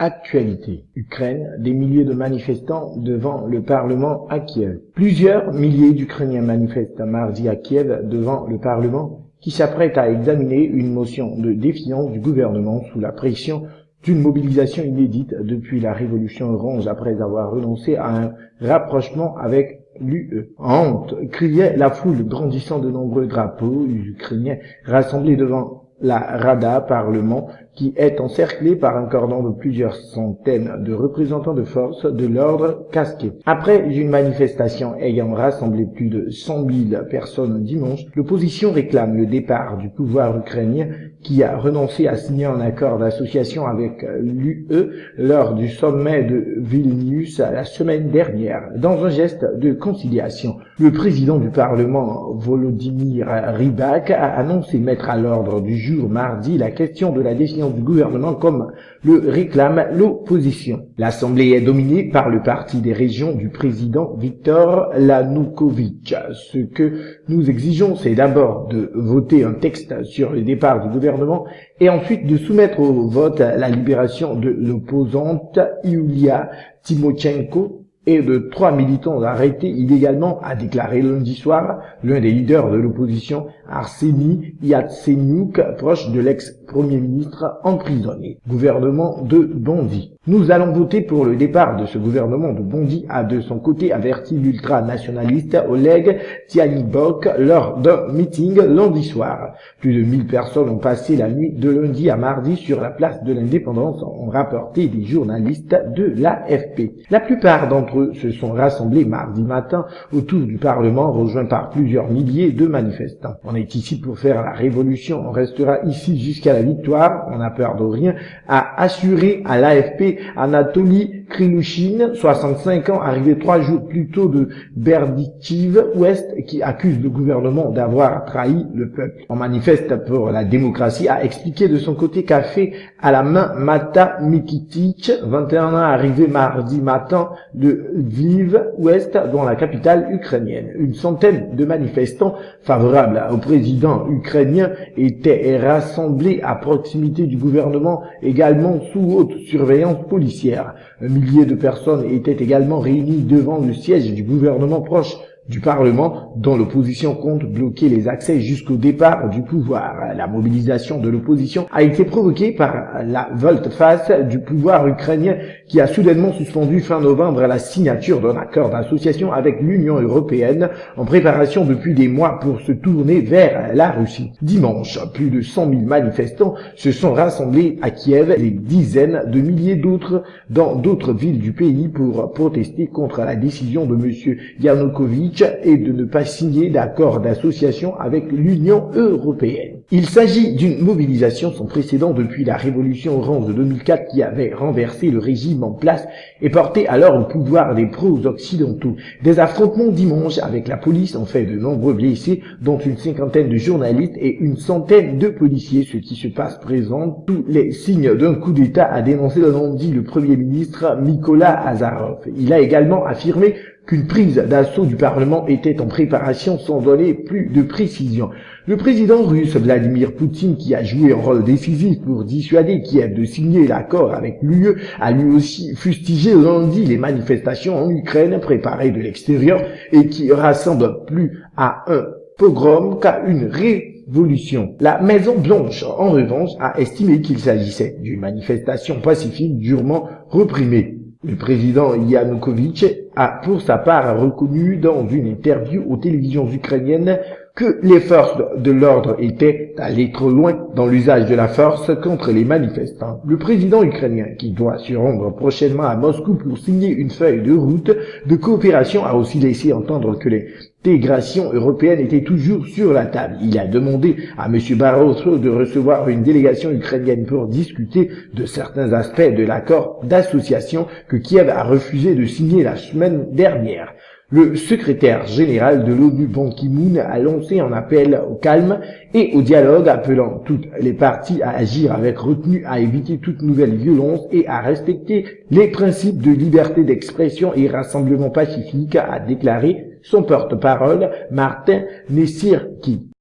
Actualité. Ukraine, des milliers de manifestants devant le Parlement à Kiev. Plusieurs milliers d'Ukrainiens manifestent mardi à Kiev devant le Parlement qui s'apprête à examiner une motion de défiance du gouvernement sous la pression d'une mobilisation inédite depuis la Révolution orange après avoir renoncé à un rapprochement avec l'UE. Honte, criait la foule brandissant de nombreux drapeaux ukrainiens rassemblés devant la Rada Parlement qui est encerclée par un cordon de plusieurs centaines de représentants de forces de l'ordre casqués. Après une manifestation ayant rassemblé plus de 100 000 personnes dimanche, l'opposition réclame le départ du pouvoir ukrainien qui a renoncé à signer un accord d'association avec l'UE lors du sommet de Vilnius la semaine dernière. Dans un geste de conciliation, le président du Parlement, Volodymyr Rybak, a annoncé mettre à l'ordre du jour mardi la question de la défiance du gouvernement comme le réclame l'opposition. L'Assemblée est dominée par le parti des régions du président Viktor Yanukovych. Ce que nous exigeons, c'est d'abord de voter un texte sur le départ du gouvernement et ensuite de soumettre au vote la libération de l'opposante Yulia Tymoshenko et de 3 militants arrêtés illégalement, a déclaré lundi soir l'un des leaders de l'opposition, Arseny Yatsenyuk, proche de l'ex-premier ministre emprisonné. Gouvernement de Bondy. Nous allons voter pour le départ de ce gouvernement de Bondy, a de son côté averti l'ultranationaliste Oleg Tyanibok lors d'un meeting lundi soir. Plus de 1000 personnes ont passé la nuit de lundi à mardi sur la place de l'Indépendance, ont rapporté des journalistes de l'AFP. La plupart d'entre eux se sont rassemblés mardi matin autour du Parlement, rejoints par plusieurs milliers de manifestants. On est ici pour faire la révolution, on restera ici jusqu'à la victoire, on n'a peur de rien, a assuré à l'AFP Anatoly Krylushine, 65 ans, arrivé 3 jours plus tôt de Berdichiv Ouest, qui accuse le gouvernement d'avoir trahi le peuple. On manifeste pour la démocratie, a expliqué de son côté qu'a fait à la main Mata Mikitic, 21 ans, arrivé mardi matin de Lviv Ouest, dans la capitale ukrainienne. Une centaine de manifestants favorables au président ukrainien étaient rassemblés à proximité du gouvernement, également sous haute surveillance policière. Un millier de personnes étaient également réunies devant le siège du gouvernement proche du Parlement, dont l'opposition compte bloquer les accès jusqu'au départ du pouvoir. La mobilisation de l'opposition a été provoquée par la volte-face du pouvoir ukrainien qui a soudainement suspendu fin novembre la signature d'un accord d'association avec l'Union européenne en préparation depuis des mois pour se tourner vers la Russie. Dimanche, plus de 100 000 manifestants se sont rassemblés à Kiev, des dizaines de milliers d'autres dans d'autres villes du pays pour protester contre la décision de M. Yanukovych et de ne pas signer d'accord d'association avec l'Union européenne. Il s'agit d'une mobilisation sans précédent depuis la Révolution orange de 2004 qui avait renversé le régime en place et porté alors au pouvoir des pro-occidentaux. Des affrontements dimanche avec la police ont fait de nombreux blessés, dont une cinquantaine de journalistes et une centaine de policiers. Ce qui se passe présente tous les signes d'un coup d'État, a dénoncé lundi le Premier ministre Mykola Azarov. Il a également affirmé qu'une prise d'assaut du Parlement était en préparation sans donner plus de précision. Le président russe Vladimir Poutine, qui a joué un rôle décisif pour dissuader Kiev de signer l'accord avec l'UE, a lui aussi fustigé lundi les manifestations en Ukraine préparées de l'extérieur et qui rassemblent plus à un pogrom qu'à une révolution. La Maison Blanche, en revanche, a estimé qu'il s'agissait d'une manifestation pacifique durement réprimée. Le président Yanukovych a pour sa part reconnu dans une interview aux télévisions ukrainiennes que les forces de l'ordre étaient allées trop loin dans l'usage de la force contre les manifestants. Le président ukrainien, qui doit se rendre prochainement à Moscou pour signer une feuille de route de coopération, a aussi laissé entendre que l'intégration européenne était toujours sur la table. Il a demandé à M. Barroso de recevoir une délégation ukrainienne pour discuter de certains aspects de l'accord d'association que Kiev a refusé de signer la semaine dernière. Le secrétaire général de l'ONU Ban Ki-moon a lancé un appel au calme et au dialogue, appelant toutes les parties à agir avec retenue, à éviter toute nouvelle violence et à respecter les principes de liberté d'expression et rassemblement pacifique, a déclaré son porte-parole Martin Nessirki.